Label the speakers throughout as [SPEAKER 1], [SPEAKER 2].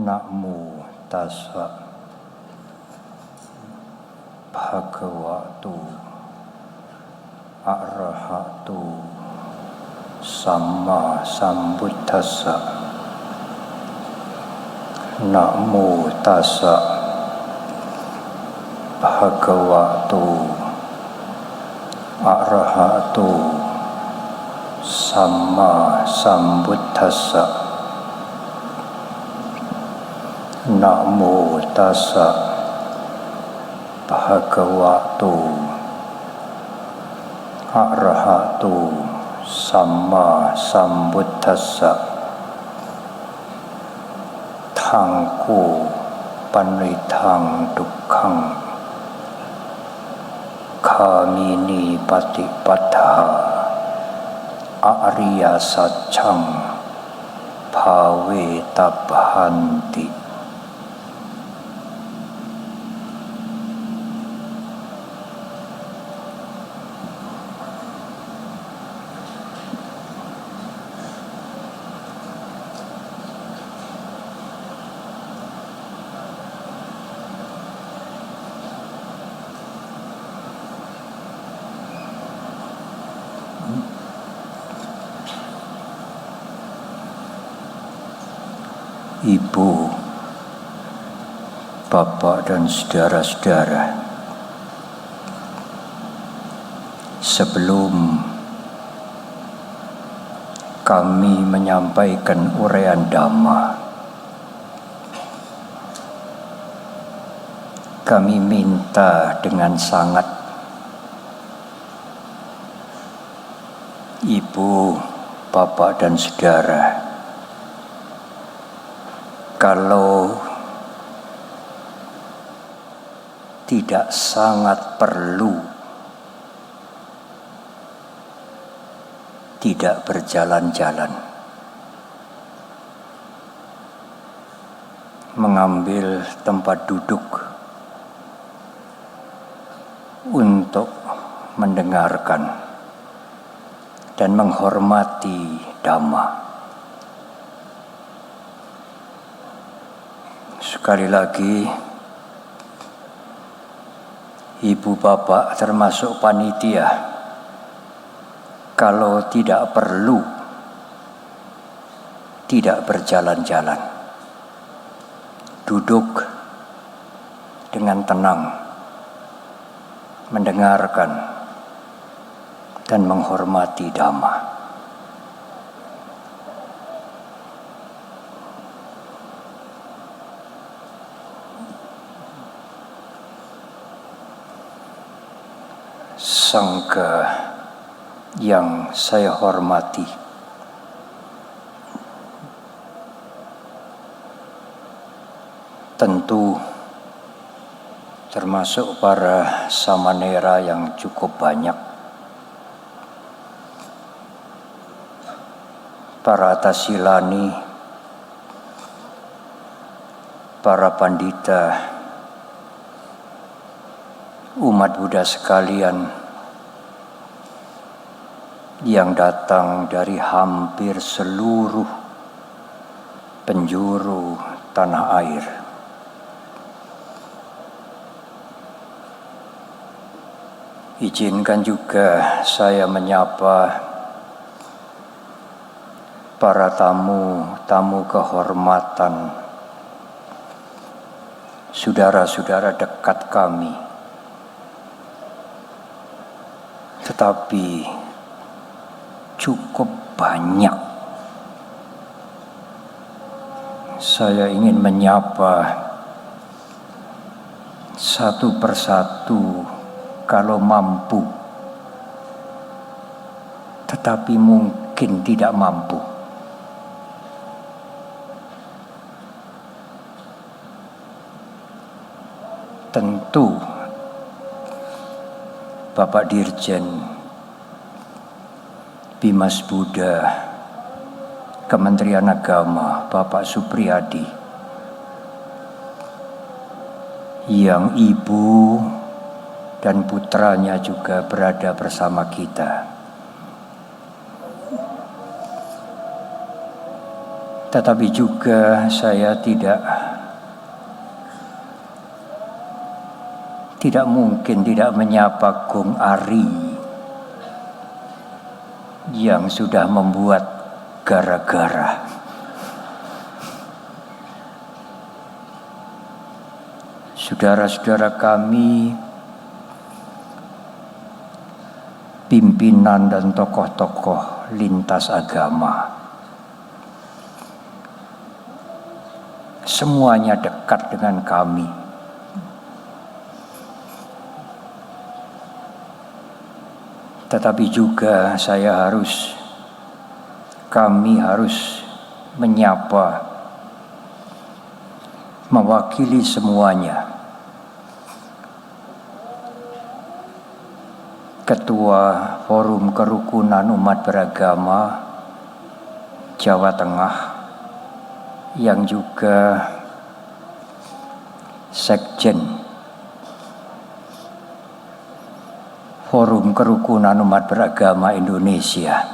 [SPEAKER 1] Namo tassa bhagavato arahato samma sambuddhassa. Namo tassa bhagavato arahato samma sambuddhassa. Namo tassa bhagavato arahato samma sambuddhassa. Thangko panithang dukkhang khamini patipattha ariya saccang bhave tabhanti. Ibu, bapak dan saudara-saudara, sebelum kami menyampaikan uraian Dhamma, kami minta dengan sangat, Ibu, bapak dan saudara, kalau tidak sangat perlu, tidak berjalan-jalan, mengambil tempat duduk untuk mendengarkan dan menghormati Dhamma. Sekali lagi, ibu bapak termasuk panitia, kalau tidak perlu, tidak berjalan-jalan, duduk dengan tenang, mendengarkan dan menghormati Dhamma. Sangha yang saya hormati, tentu termasuk para samanera yang cukup banyak, para tasilani, para pandita, umat Buddha sekalian yang datang dari hampir seluruh penjuru tanah air. Izinkan juga saya menyapa para tamu kehormatan, saudara-saudara dekat kami, tetapi cukup banyak. Saya ingin menyapa satu persatu kalau mampu, tetapi mungkin tidak mampu. Tentu Bapak Dirjen Bimas Buddha Kementerian Agama, Bapak Supriyadi, yang ibu dan putranya juga berada bersama kita. Tetapi juga saya tidak mungkin tidak menyapa Gung Ari yang sudah membuat gara-gara. Saudara-saudara kami, pimpinan dan tokoh-tokoh lintas agama, semuanya dekat dengan kami. Tetapi juga kami harus menyapa, mewakili semuanya, Ketua Forum Kerukunan Umat Beragama Jawa Tengah, yang juga Sekjen Forum Kerukunan Umat Beragama Indonesia,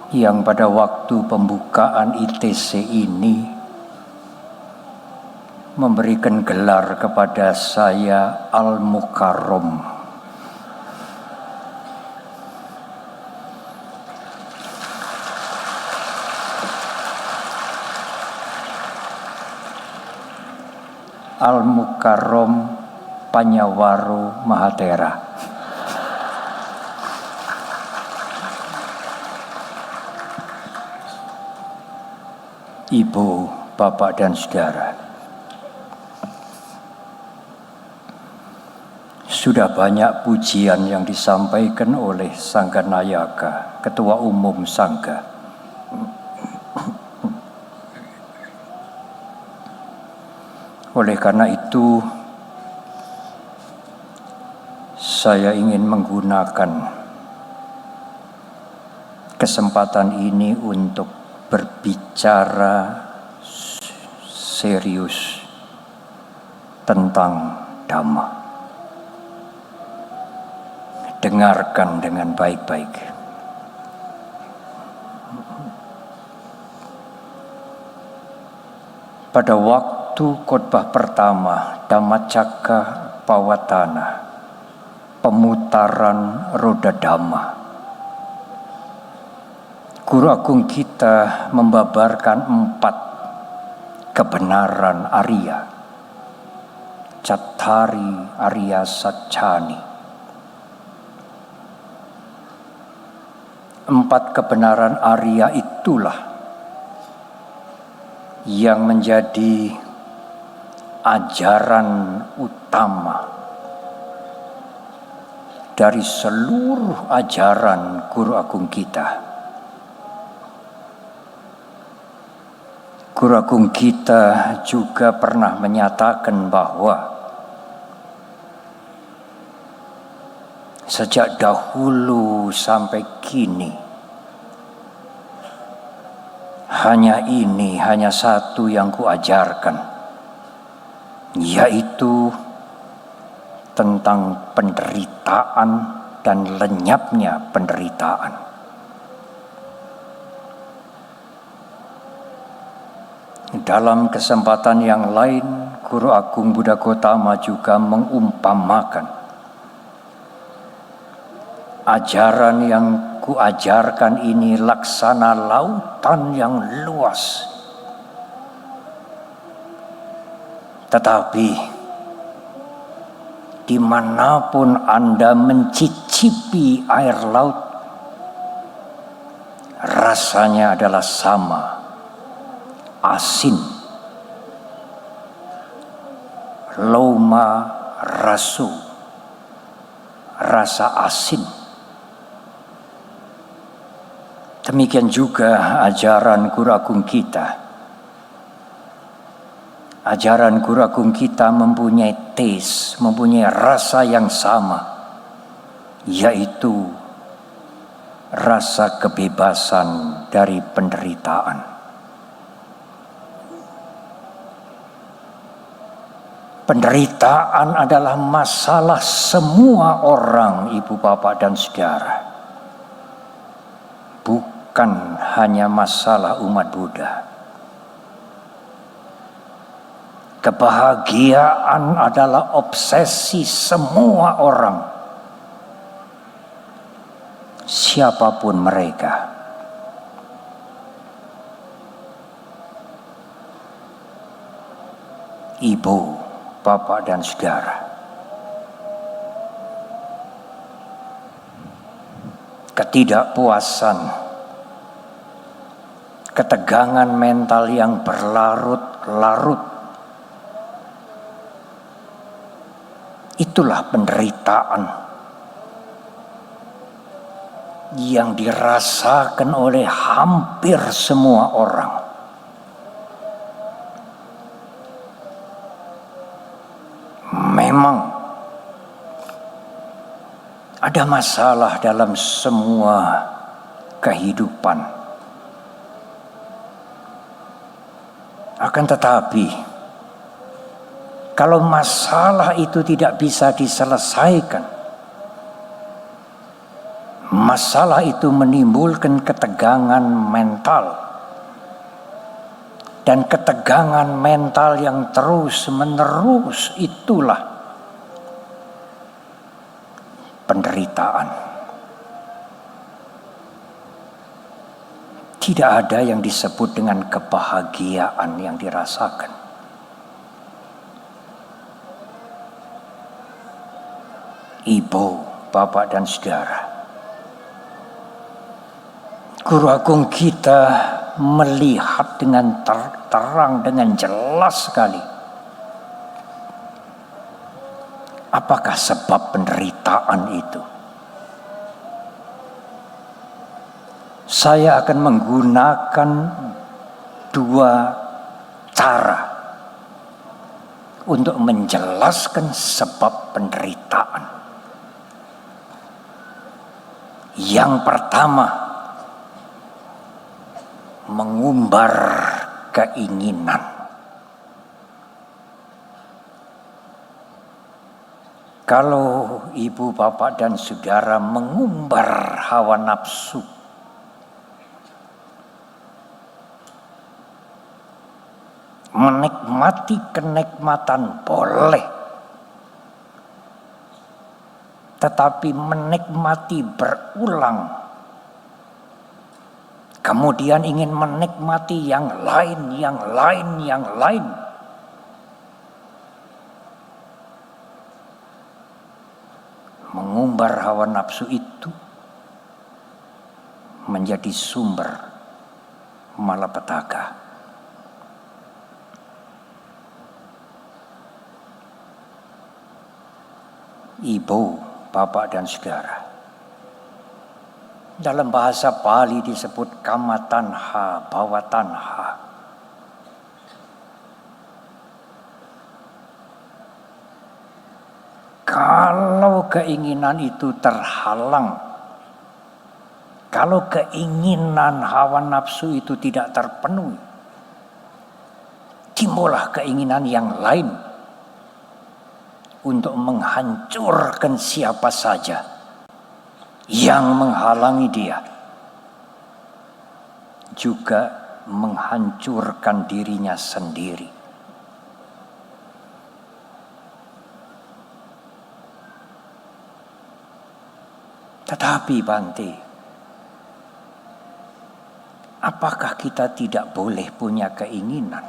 [SPEAKER 1] yang pada waktu pembukaan ITC ini memberikan gelar kepada saya Al-Mukarrom. Al-Mukarrom Panyawaru Mahatera. Ibu, Bapak dan Saudara, sudah banyak pujian yang disampaikan oleh Sangga Nayaka, Ketua Umum Sangga. Oleh karena itu, saya ingin menggunakan kesempatan ini untuk berbicara serius tentang Dhamma. Dengarkan dengan baik-baik. Pada waktu khotbah pertama Dhammacakka Pawatana, pemutaran roda Dhamma, Guru Agung kita membabarkan 4 kebenaran Arya, Cattari Arya Sacchani. 4 kebenaran Arya itulah yang menjadi ajaran utama dari seluruh ajaran Guru Agung kita. Guru Agung kita juga pernah menyatakan bahwa sejak dahulu sampai kini hanya satu yang kuajarkan, yaitu tentang penderitaan dan lenyapnya penderitaan. Dalam kesempatan yang lain, Guru Agung Buddha Gotama juga mengumpamakan ajaran yang kuajarkan ini laksana lautan yang luas. Tetapi dimanapun Anda mencicipi air laut, rasanya adalah sama, asin. Loma rasu, rasa asin. Demikian juga ajaran Guru Agung kita. Ajaran Guru Agung kita mempunyai taste, mempunyai rasa yang sama, yaitu rasa kebebasan dari penderitaan. Penderitaan adalah masalah semua orang, ibu, bapak, dan saudara. Bukan bukan hanya masalah umat Buddha. Kebahagiaan adalah obsesi semua orang, siapapun mereka. Ibu, bapak, dan saudara, ketidakpuasan, ketegangan mental yang berlarut-larut, itulah penderitaan yang dirasakan oleh hampir semua orang. Memang ada masalah dalam semua kehidupan. Akan tetapi, kalau masalah itu tidak bisa diselesaikan, masalah itu menimbulkan ketegangan mental. Dan ketegangan mental yang terus-menerus itulah penderitaan. Tidak ada yang disebut dengan kebahagiaan yang dirasakan. Ibu, bapak, dan saudara, Guru Agung kita melihat dengan terang, dengan jelas sekali apakah sebab penderitaan itu. Saya akan menggunakan dua cara untuk menjelaskan sebab penderitaan. Yang pertama, mengumbar keinginan. Kalau ibu, bapak, dan saudara mengumbar hawa nafsu, menikmati kenikmatan boleh, tetapi menikmati berulang, kemudian ingin menikmati yang lain, mengumbar hawa nafsu itu menjadi sumber malapetaka. Ibu, bapak, dan saudara, dalam bahasa Pali disebut kama tanha, bhava tanha. Kalau keinginan itu terhalang, kalau keinginan hawa nafsu itu tidak terpenuhi, timbullah keinginan yang lain untuk menghancurkan siapa saja yang menghalangi dia, juga menghancurkan dirinya sendiri. Tetapi Bante, apakah kita tidak boleh punya keinginan?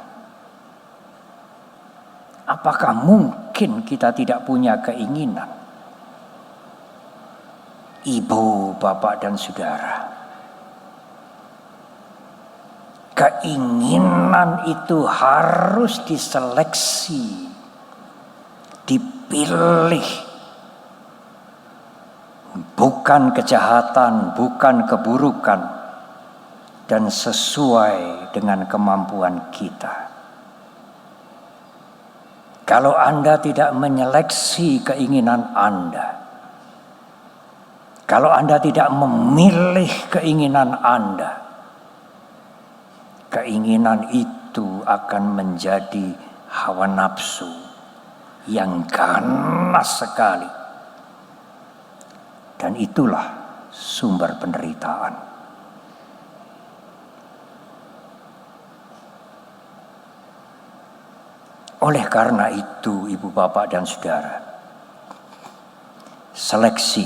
[SPEAKER 1] Apakah mungkin kita tidak punya keinginan? Ibu, bapak, dan saudara, keinginan itu harus diseleksi, dipilih. Bukan kejahatan, bukan keburukan, dan sesuai dengan kemampuan kita. Kalau Anda tidak menyeleksi keinginan Anda, kalau Anda tidak memilih keinginan Anda, keinginan itu akan menjadi hawa nafsu yang ganas sekali. Dan itulah sumber penderitaan. Oleh karena itu, Ibu, Bapak, dan Saudara, seleksi,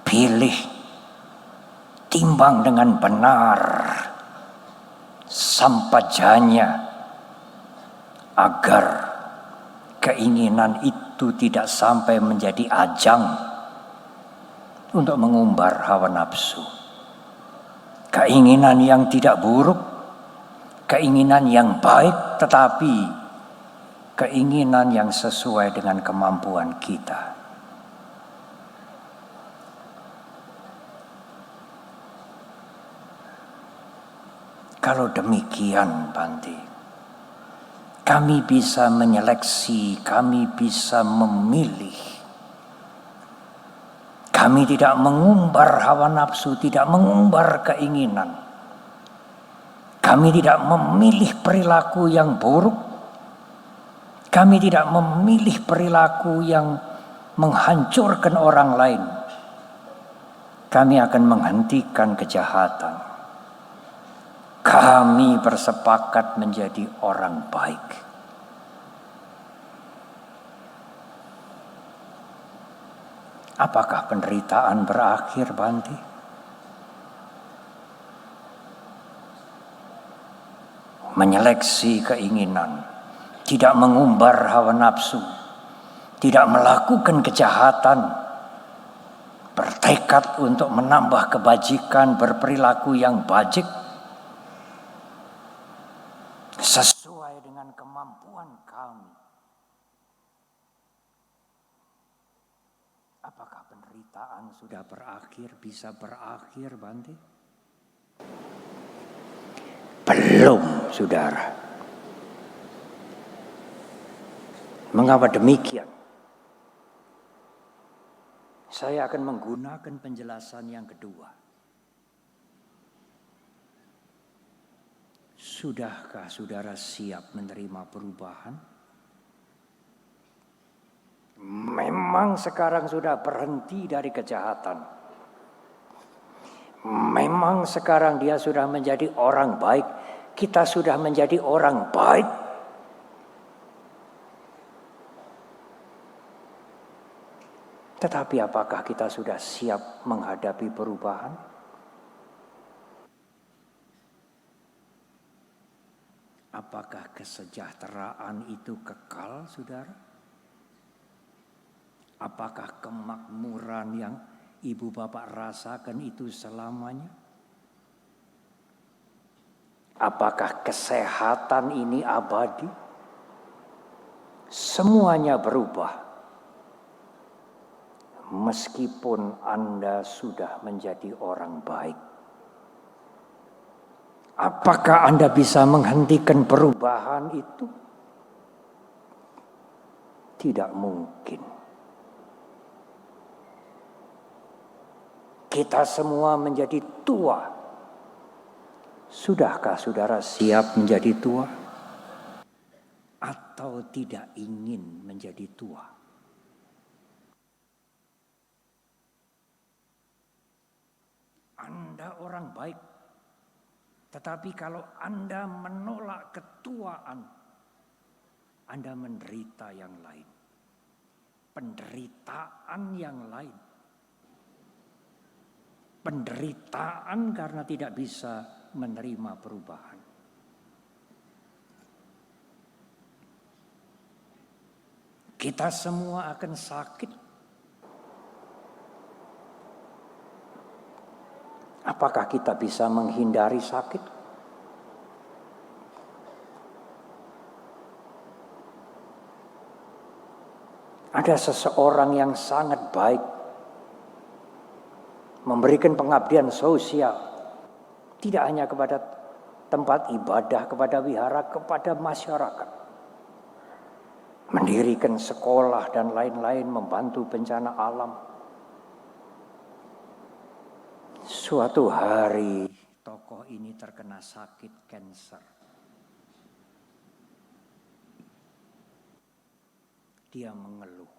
[SPEAKER 1] pilih, timbang dengan benar sampajanya, agar keinginan itu tidak sampai menjadi ajang untuk mengumbar hawa nafsu. Keinginan yang tidak buruk, keinginan yang baik, tetapi keinginan yang sesuai dengan kemampuan kita. Kalau demikian, Bante, kami bisa menyeleksi, kami bisa memilih. Kami tidak mengumbar hawa nafsu, tidak mengumbar keinginan. Kami tidak memilih perilaku yang buruk. Kami tidak memilih perilaku yang menghancurkan orang lain. Kami akan menghentikan kejahatan. Kami bersepakat menjadi orang baik. Apakah penderitaan berakhir, Bante? Menyeleksi keinginan, tidak mengumbar hawa nafsu, tidak melakukan kejahatan, bertekad untuk menambah kebajikan, berperilaku yang bajik, sesuai dengan kemampuan kami. Apakah penderitaan sudah berakhir, bisa berakhir, Bante? Belum, saudara. Mengapa demikian? Saya akan menggunakan penjelasan yang kedua. Sudahkah saudara siap menerima perubahan? Memang sekarang sudah berhenti dari kejahatan. Memang sekarang dia sudah menjadi orang baik. Kita sudah menjadi orang baik. Tetapi apakah kita sudah siap menghadapi perubahan? Apakah kesejahteraan itu kekal, saudara? Apakah kemakmuran yang ibu bapak rasakan itu selamanya? Apakah kesehatan ini abadi? Semuanya berubah. Meskipun Anda sudah menjadi orang baik. Apakah Anda bisa menghentikan perubahan itu? Tidak mungkin. Kita semua menjadi tua. Sudahkah saudara siap menjadi tua? Atau tidak ingin menjadi tua? Anda orang baik. Tetapi kalau Anda menolak ketuaan, Anda menderita yang lain. Penderitaan yang lain. Penderitaan karena tidak bisa menerima perubahan. Kita semua akan sakit. Apakah kita bisa menghindari sakit? Ada seseorang yang sangat baik, memberikan pengabdian sosial, tidak hanya kepada tempat ibadah, kepada wihara, kepada masyarakat. Mendirikan sekolah dan lain-lain, membantu bencana alam. Suatu hari tokoh ini terkena sakit kanker. Dia mengeluh.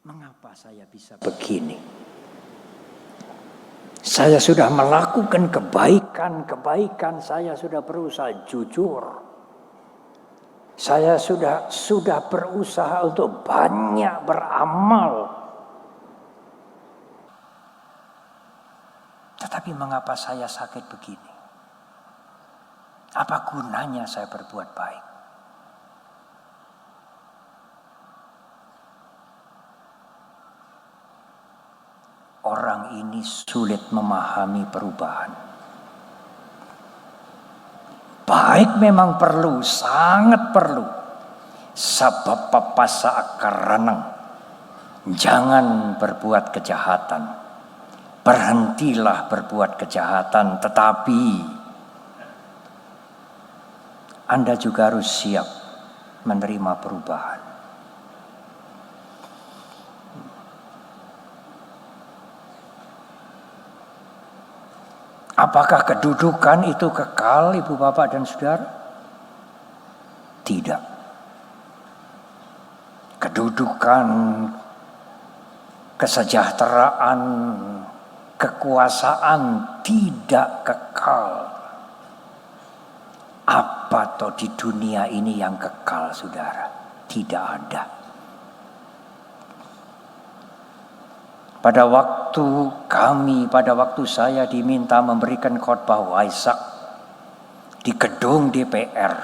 [SPEAKER 1] Mengapa saya bisa begini? Saya sudah melakukan kebaikan, saya sudah berusaha jujur. Saya sudah berusaha untuk banyak beramal. Tetapi mengapa saya sakit begini? Apa gunanya saya berbuat baik? Orang ini sulit memahami perubahan. Baik memang perlu, sangat perlu. Sabab papasa akar renang. Jangan berbuat kejahatan. Berhentilah berbuat kejahatan. Tetapi Anda juga harus siap menerima perubahan. Apakah kedudukan itu kekal, Ibu Bapak dan Saudara? Tidak. Kedudukan, kesejahteraan, kekuasaan tidak kekal. Apa toh di dunia ini yang kekal, Saudara? Tidak ada. Pada waktu saya diminta memberikan khotbah Waisak di gedung DPR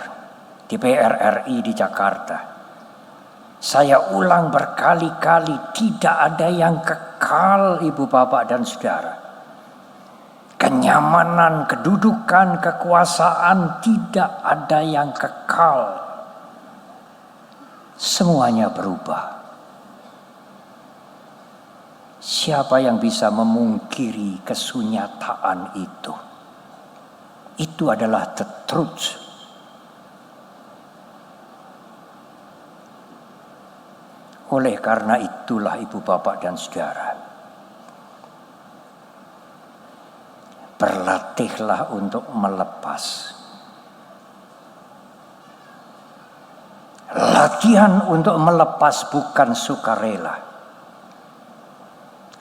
[SPEAKER 1] RI di Jakarta. Saya ulang berkali-kali, tidak ada yang kekal, Ibu Bapak dan Saudara. Kenyamanan, kedudukan, kekuasaan tidak ada yang kekal. Semuanya berubah. Siapa yang bisa memungkiri kesunyataan itu? Itu adalah the truth. Oleh karena itulah Ibu Bapak dan Saudara, berlatihlah untuk melepas. Latihan untuk melepas bukan sukarela.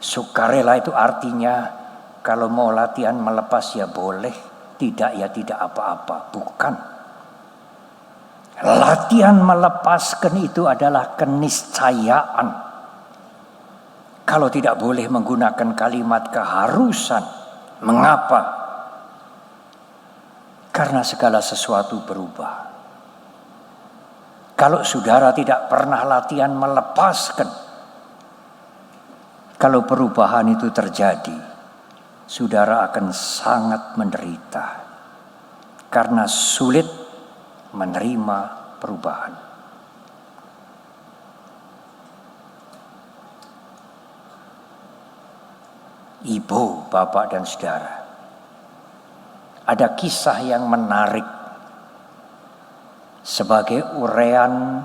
[SPEAKER 1] Sukarela itu artinya kalau mau latihan melepas ya boleh, tidak ya tidak apa-apa. Bukan. Latihan melepaskan itu adalah keniscayaan. Kalau tidak boleh menggunakan kalimat keharusan. Mengapa? Karena segala sesuatu berubah. Kalau saudara tidak pernah latihan melepaskan, kalau perubahan itu terjadi, saudara akan sangat menderita karena sulit menerima perubahan. Ibu, Bapak dan Saudara, ada kisah yang menarik sebagai uraian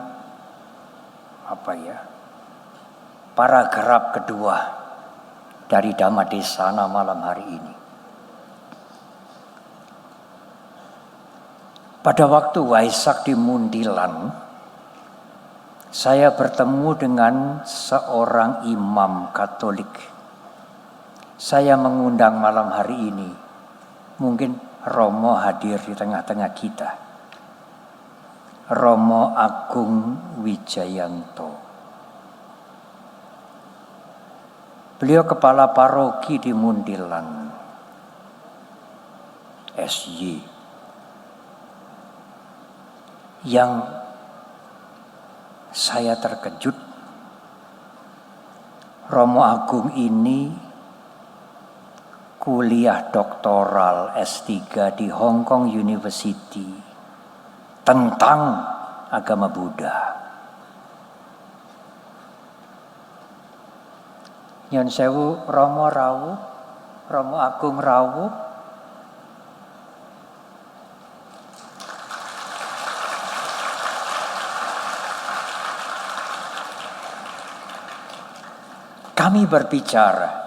[SPEAKER 1] paragraf kedua dari Dhammadesana malam hari ini. Pada waktu Waisak di Mundilan, saya bertemu dengan seorang imam Katolik. Saya mengundang malam hari ini, mungkin Romo hadir di tengah-tengah kita. Romo Agung Wijayanto. Beliau kepala paroki di Mundilan, SY. Yang saya terkejut, Romo Agung ini kuliah doktoral S3 di Hong Kong University tentang agama Buddha. Nyun sewu Romo rawuh, Romo Agung rawuh. Kami berbicara.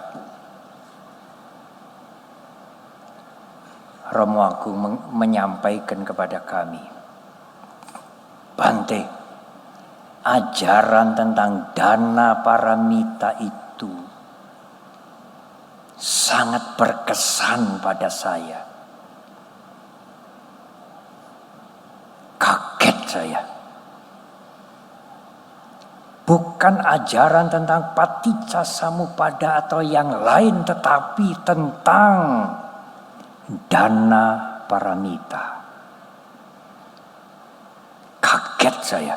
[SPEAKER 1] Romo Agung menyampaikan kepada kami, Bante, ajaran tentang dana paramita itu sangat berkesan pada saya. Kaget saya. bukan ajaran tentang paticca samuppada atau yang lain, tetapi tentang dana paramita. Kaget saya.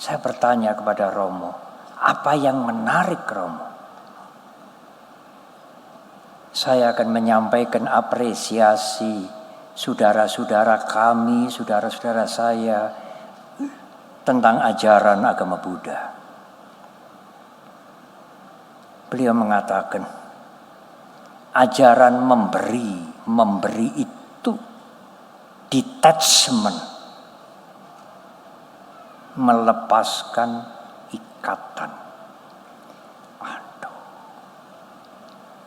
[SPEAKER 1] Saya bertanya kepada Romo, apa yang menarik Romo? Saya akan menyampaikan apresiasi saudara-saudara kami, saudara-saudara saya tentang ajaran agama Buddha. Beliau mengatakan, ajaran memberi itu detachment, melepaskan ikatan. Aduh,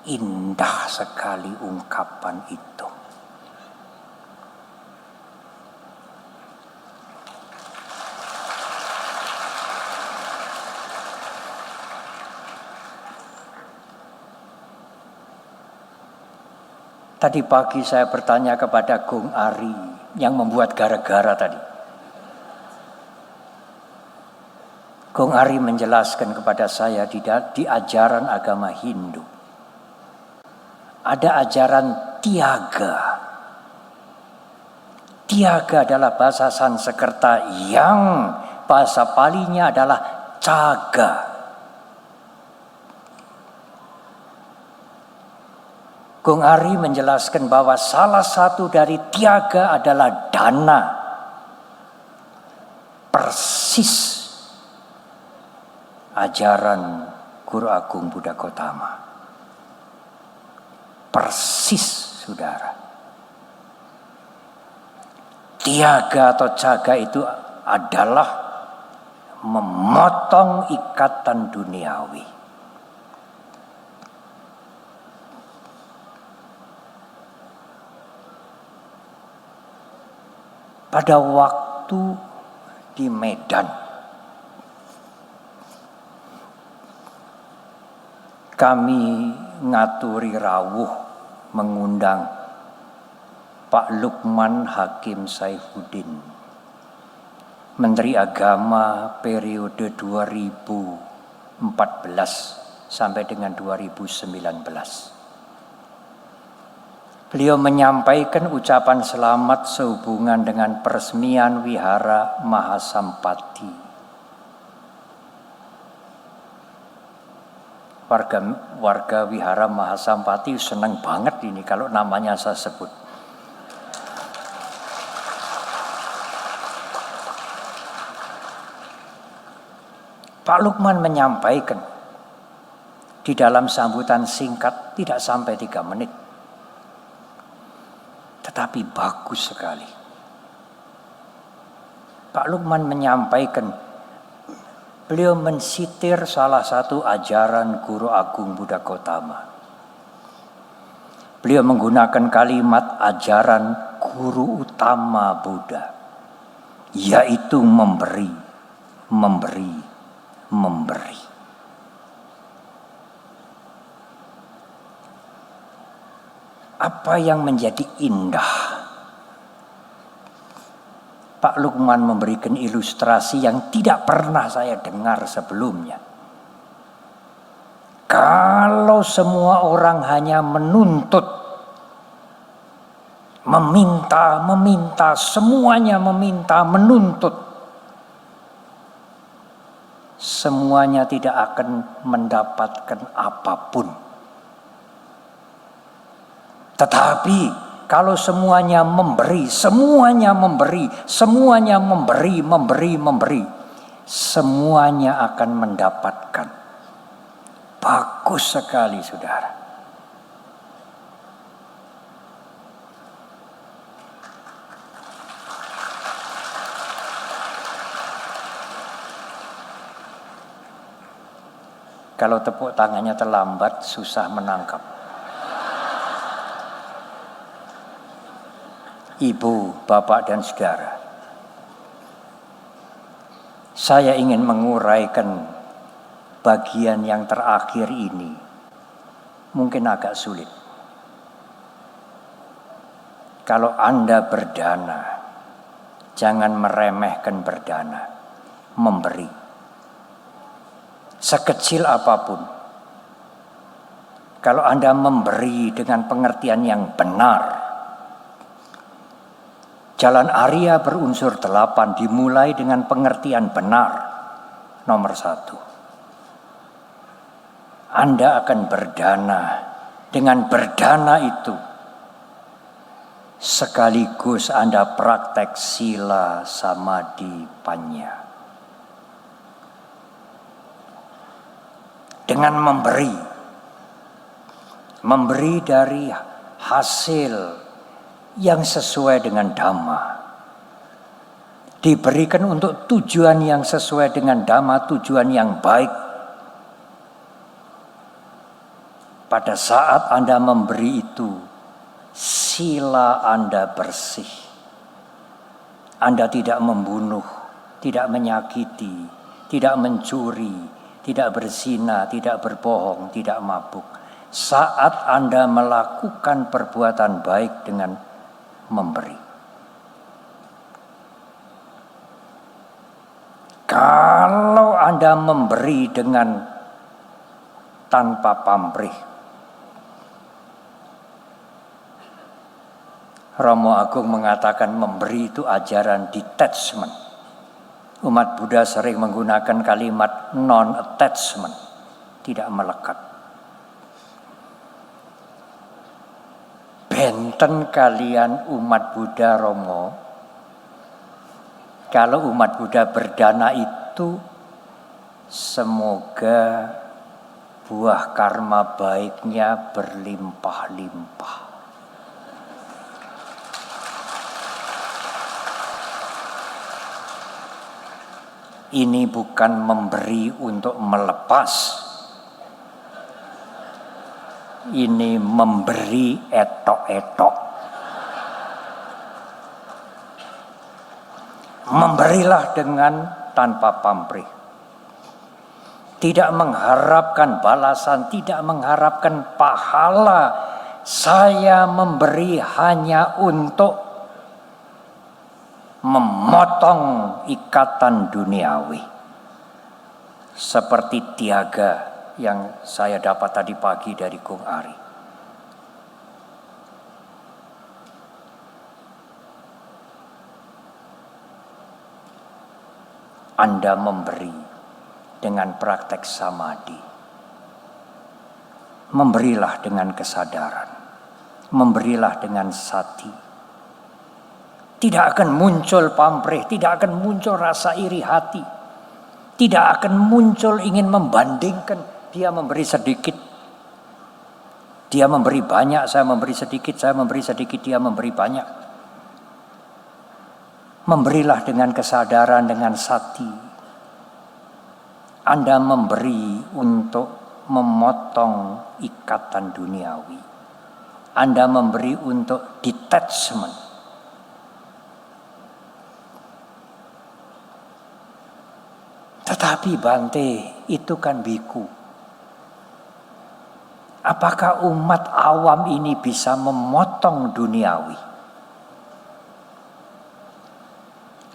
[SPEAKER 1] indah sekali ungkapan itu. Tadi pagi saya bertanya kepada Gong Ari yang membuat gara-gara tadi. Gong Ari menjelaskan kepada saya di ajaran agama Hindu ada ajaran tiaga. Tiaga adalah bahasa Sanskerta yang bahasa Palinya adalah caga. Gong Ari menjelaskan bahwa salah satu dari tiaga adalah dana. Persis ajaran Guru Agung Buddha Gautama. Persis, saudara. Tiaga atau caga itu adalah memotong ikatan duniawi. Pada waktu di Medan, kami ngaturi rawuh mengundang Pak Lukman Hakim Saifuddin, Menteri Agama periode 2014 sampai dengan 2019. Beliau menyampaikan ucapan selamat sehubungan dengan peresmian Wihara Mahasampati. Warga Wihara Mahasampati senang banget ini kalau namanya saya sebut. Pak Lukman menyampaikan di dalam sambutan singkat tidak sampai 3 menit. Tetapi bagus sekali. Pak Lukman menyampaikan, beliau mensitir salah satu ajaran Guru Agung Buddha Gautama. Beliau menggunakan kalimat ajaran guru utama Buddha, yaitu memberi, memberi, memberi. Apa yang menjadi indah? Pak Lukman memberikan ilustrasi yang tidak pernah saya dengar sebelumnya. Kalau semua orang hanya menuntut, meminta, semuanya meminta, menuntut, semuanya tidak akan mendapatkan apapun. Tetapi kalau semuanya memberi, semuanya memberi, semuanya memberi, semuanya akan mendapatkan. Bagus sekali, saudara. Kalau tepuk tangannya terlambat, susah menangkap. Ibu, bapak, dan saudara, saya ingin menguraikan bagian yang terakhir ini. Mungkin agak sulit. Kalau Anda berdana, jangan meremehkan berdana. memberi. Sekecil apapun, kalau Anda memberi dengan pengertian yang benar, Jalan Arya berunsur 8 dimulai dengan pengertian benar. Nomor 1, Anda akan berdana. Dengan berdana itu, sekaligus Anda praktek sila samadhi panya. Dengan memberi dari hasil yang sesuai dengan Dhamma. Diberikan untuk tujuan yang sesuai dengan Dhamma, tujuan yang baik. Pada saat Anda memberi itu, sila Anda bersih. Anda tidak membunuh, tidak menyakiti, tidak mencuri, tidak berzina, tidak berbohong, tidak mabuk. Saat Anda melakukan perbuatan baik dengan memberi. Kalau Anda memberi dengan tanpa pamrih, Romo Agung mengatakan memberi itu ajaran detachment. Umat Buddha sering menggunakan kalimat non-attachment, tidak melekat. Benten kalian umat Buddha Romo, kalau umat Buddha berdana itu semoga buah karma baiknya berlimpah-limpah. Ini bukan memberi untuk melepas. Ini memberi etok-etok. Memberilah dengan tanpa pamrih. Tidak mengharapkan balasan, tidak mengharapkan pahala. Saya memberi hanya untuk memotong ikatan duniawi. Seperti Tiaga yang saya dapat tadi pagi dari Kung Ari. Anda memberi dengan praktek samadhi. Memberilah dengan kesadaran. Memberilah dengan sati. Tidak akan muncul pamrih, tidak akan muncul rasa iri hati. Tidak akan muncul ingin membandingkan. Dia memberi sedikit, dia memberi banyak, saya memberi sedikit, saya memberi sedikit, dia memberi banyak. Memberilah dengan kesadaran, dengan sati. Anda memberi untuk memotong ikatan duniawi. Anda memberi untuk detachment. Tetapi Bante, itu kan biku. Apakah umat awam ini bisa memotong duniawi?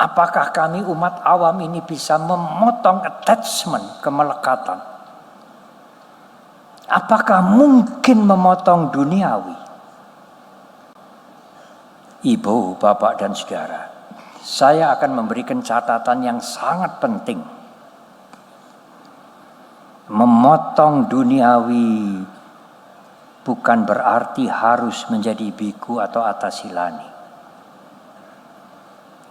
[SPEAKER 1] Apakah kami umat awam ini bisa memotong attachment, kemelekatan? Apakah mungkin memotong duniawi? Ibu, bapak, dan saudara, saya akan memberikan catatan yang sangat penting. Memotong duniawi bukan berarti harus menjadi biku atau atasilani.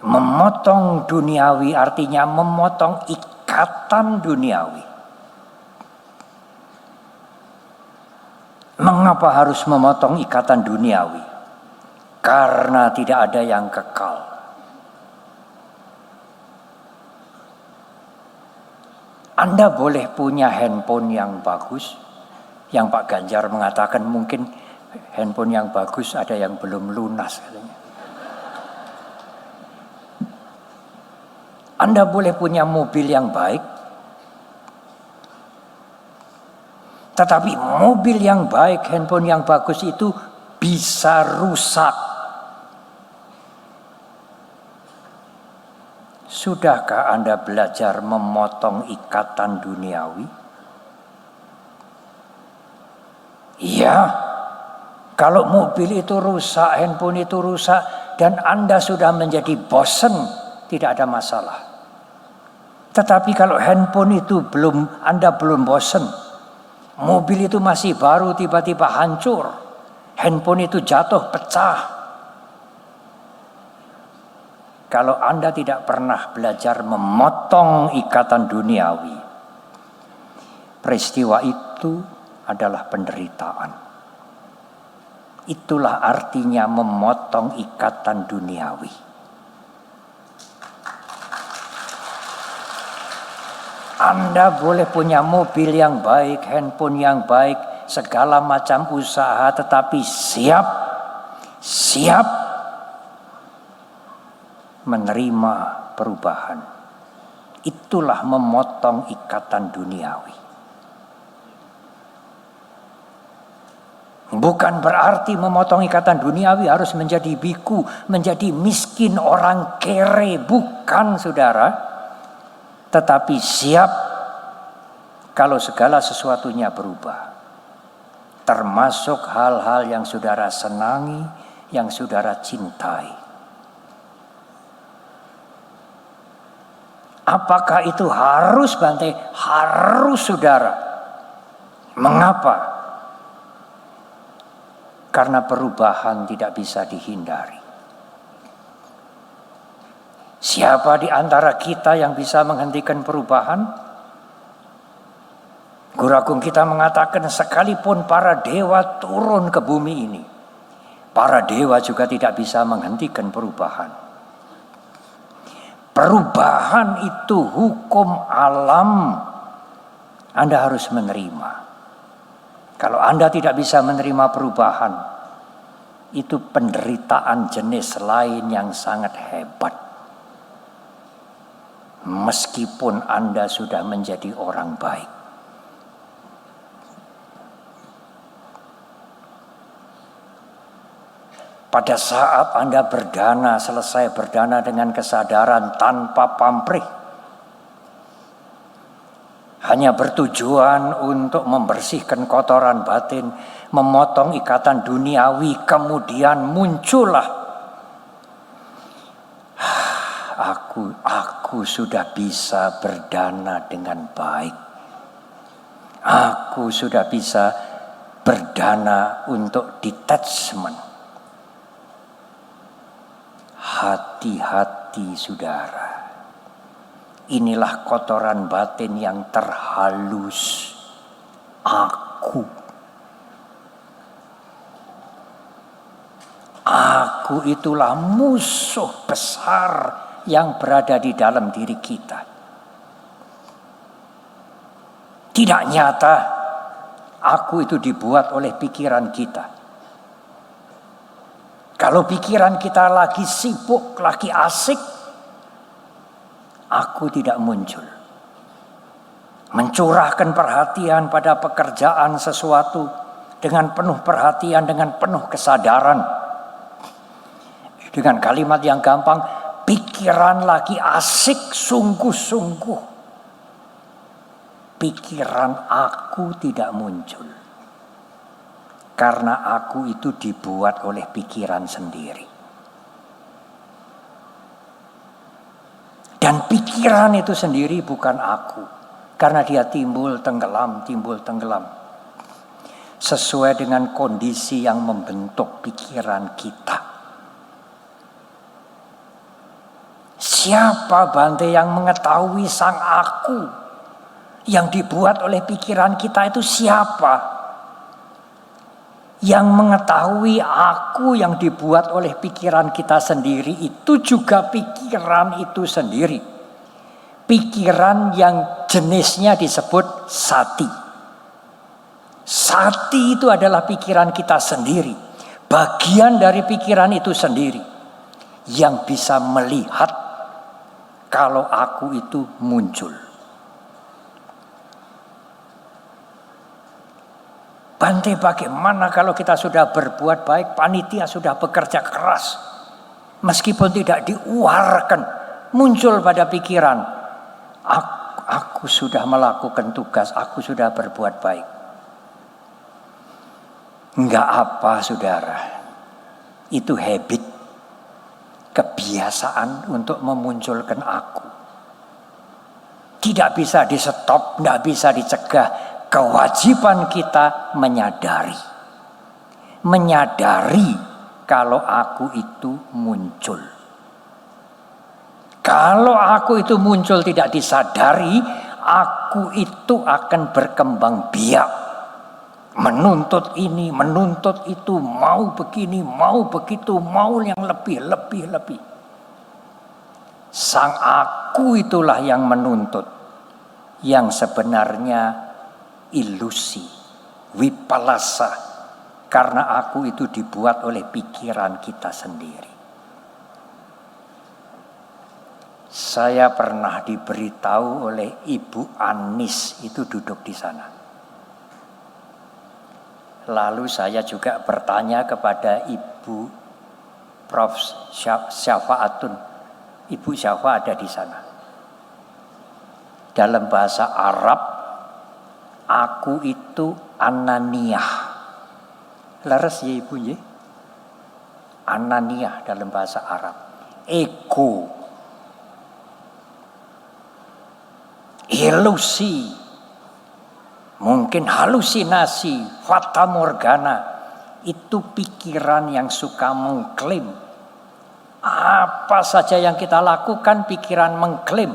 [SPEAKER 1] Memotong duniawi artinya memotong ikatan duniawi. Mengapa harus memotong ikatan duniawi? Karena tidak ada yang kekal. Anda boleh punya handphone yang bagus. Yang Pak Ganjar mengatakan mungkin handphone yang bagus ada yang belum lunas katanya. Anda boleh punya mobil yang baik, tetapi mobil yang baik, handphone yang bagus itu bisa rusak. Sudahkah Anda belajar memotong ikatan duniawi? Iya. Kalau mobil itu rusak, handphone itu rusak, dan Anda sudah menjadi bosen, tidak ada masalah. Tetapi kalau handphone itu Anda belum bosen, mobil itu masih baru tiba-tiba hancur, handphone itu jatuh pecah. Kalau Anda tidak pernah belajar memotong ikatan duniawi, peristiwa itu adalah penderitaan. Itulah artinya memotong ikatan duniawi. Anda boleh punya mobil yang baik, handphone yang baik, segala macam usaha, tetapi siap menerima perubahan. Itulah memotong ikatan duniawi. Bukan berarti memotong ikatan duniawi harus menjadi biku, menjadi miskin, orang kere. Bukan, saudara. Tetapi siap kalau segala sesuatunya berubah. Termasuk hal-hal yang saudara senangi, yang saudara cintai. Apakah itu harus, Bante? Harus, saudara. Mengapa? Karena perubahan tidak bisa dihindari. Siapa di antara kita yang bisa menghentikan perubahan? Guru Agung kita mengatakan sekalipun para dewa turun ke bumi ini, para dewa juga tidak bisa menghentikan perubahan. Perubahan itu hukum alam. Anda harus menerima. Kalau Anda tidak bisa menerima perubahan, itu penderitaan jenis lain yang sangat hebat. Meskipun Anda sudah menjadi orang baik. Pada saat Anda berdana, selesai berdana dengan kesadaran tanpa pamrih, hanya bertujuan untuk membersihkan kotoran batin, memotong ikatan duniawi, kemudian muncullah aku sudah bisa berdana dengan baik. Aku sudah bisa berdana untuk detachment. Hati-hati, saudara. Inilah kotoran batin yang terhalus. Aku itulah musuh besar yang berada di dalam diri kita. Tidak nyata, aku itu dibuat oleh pikiran kita. Kalau pikiran kita lagi sibuk, lagi asik, aku tidak muncul. Mencurahkan perhatian pada pekerjaan sesuatu dengan penuh perhatian, dengan penuh kesadaran. Dengan kalimat yang gampang, pikiran lagi asik sungguh-sungguh. Pikiran aku tidak muncul. Karena aku itu dibuat oleh pikiran sendiri. Dan pikiran itu sendiri bukan aku. Karena dia timbul tenggelam. Sesuai dengan kondisi yang membentuk pikiran kita. Siapa, Bante, yang mengetahui sang aku? Yang dibuat oleh pikiran kita itu siapa? Yang mengetahui aku yang dibuat oleh pikiran kita sendiri itu juga pikiran itu sendiri. Pikiran yang jenisnya disebut sati. Sati itu adalah pikiran kita sendiri. Bagian dari pikiran itu sendiri. Yang bisa melihat kalau aku itu muncul. Bante, bagaimana kalau kita sudah berbuat baik, panitia sudah bekerja keras. Meskipun tidak diuarkan, muncul pada pikiran, aku sudah melakukan tugas, aku sudah berbuat baik. Enggak apa saudara, itu habit, kebiasaan untuk memunculkan aku. Tidak bisa di stop, tidak bisa dicegah. Kewajiban kita menyadari kalau aku itu muncul. Kalau aku itu muncul tidak disadari, aku itu akan berkembang biak. Menuntut ini, menuntut itu, mau begini, mau begitu, mau yang lebih. Sang aku itulah yang menuntut, yang sebenarnya ilusi, wipalasa, karena aku itu dibuat oleh pikiran kita sendiri. Saya pernah diberitahu oleh Ibu Anis, itu duduk di sana. Lalu saya juga bertanya kepada Ibu Prof. Syafaatun. Ibu Syafa ada di sana. Dalam bahasa Arab, aku itu Ananiyah. Leres ya Ibu ya? Ananiyah dalam bahasa Arab. Ego. Ilusi. Mungkin halusinasi, fata morgana, itu pikiran yang suka mengklaim. Apa saja yang kita lakukan, pikiran mengklaim.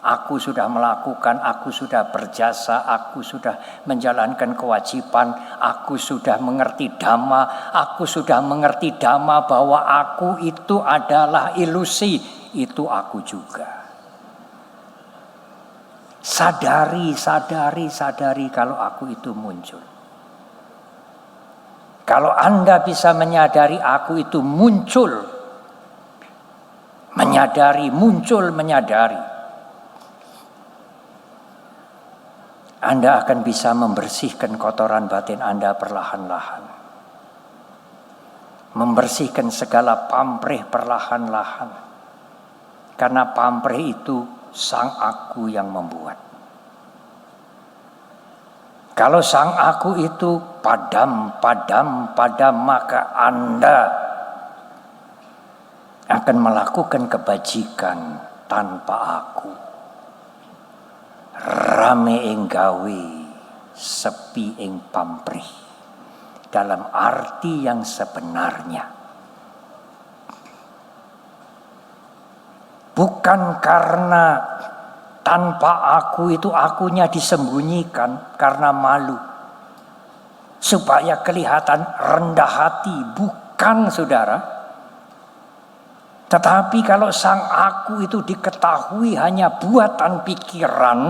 [SPEAKER 1] Aku sudah melakukan, aku sudah berjasa, aku sudah menjalankan kewajiban, aku sudah mengerti dhamma, bahwa aku itu adalah ilusi, itu aku juga. Sadari kalau aku itu muncul. Kalau Anda bisa menyadari aku itu muncul, menyadari, Anda akan bisa membersihkan kotoran batin Anda perlahan-lahan. Membersihkan segala pamrih perlahan-lahan. Karena pamrih itu sang aku yang membuat. Kalau sang aku itu padam, maka Anda akan melakukan kebajikan tanpa aku. Rame ing gawe, sepi ing pamrih. Dalam arti yang sebenarnya. Bukan karena tanpa aku itu akunya disembunyikan karena malu. Supaya kelihatan rendah hati. Bukan saudara. Tetapi kalau sang aku itu diketahui hanya buatan pikiran,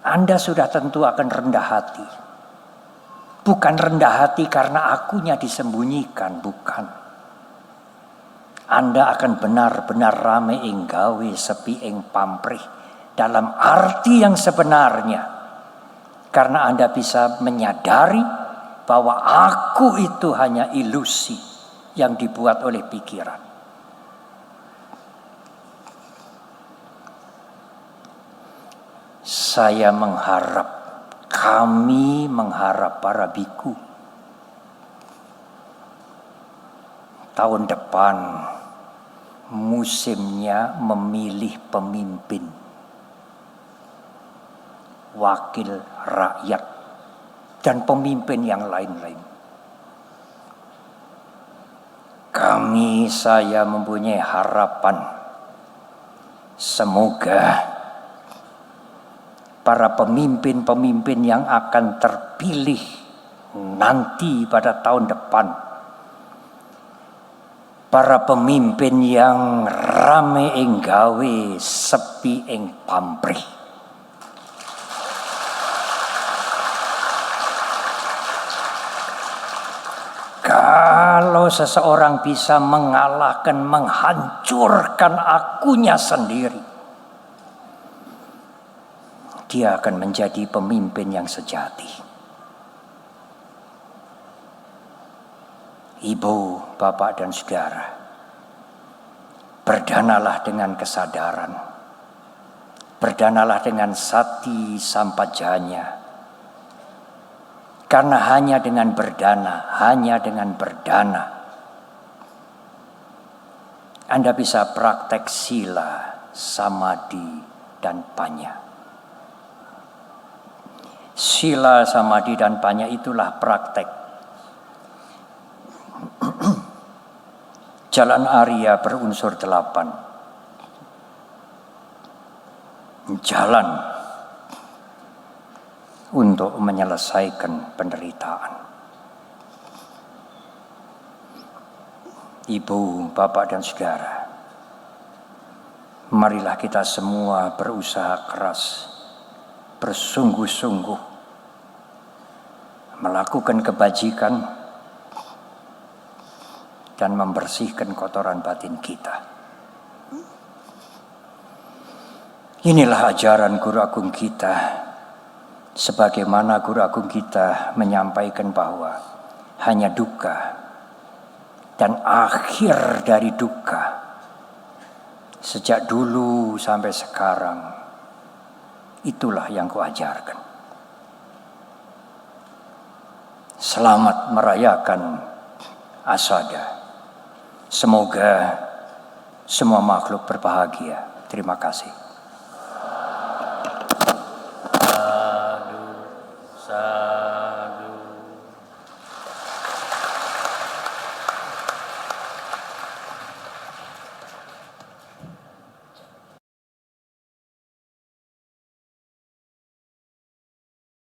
[SPEAKER 1] Anda sudah tentu akan rendah hati. Bukan rendah hati karena akunya disembunyikan, bukan. Anda akan benar-benar rame ing gawe, sepi ing pamrih. Dalam arti yang sebenarnya. Karena Anda bisa menyadari bahwa aku itu hanya ilusi yang dibuat oleh pikiran. Saya mengharap, kami mengharap para biku, tahun depan musimnya memilih pemimpin, wakil rakyat, dan pemimpin yang lain-lain. Saya mempunyai harapan, semoga para pemimpin-pemimpin yang akan terpilih nanti pada tahun depan, para pemimpin yang rame ing gawe, sepi ing pamrih. Kalau seseorang bisa mengalahkan, menghancurkan akunya sendiri, dia akan menjadi pemimpin yang sejati. Ibu, bapak, dan saudara, Berdanalah dengan kesadaran. Berdanalah dengan sati sampajanya. Karena hanya dengan berdana Anda bisa praktek sila, samadhi, dan panya. Sila, samadhi, dan panya itulah praktek Jalan Arya berunsur 8. Jalan untuk menyelesaikan penderitaan. Ibu, bapak, dan saudara, marilah kita semua berusaha keras, bersungguh-sungguh, melakukan kebajikan, dan membersihkan kotoran batin kita. Inilah ajaran Guru Agung kita, sebagaimana Guru Agung kita menyampaikan bahwa hanya duka dan akhir dari duka sejak dulu sampai sekarang, itulah yang kuajarkan. Selamat merayakan Asada. Semoga semua makhluk berbahagia. Terima kasih.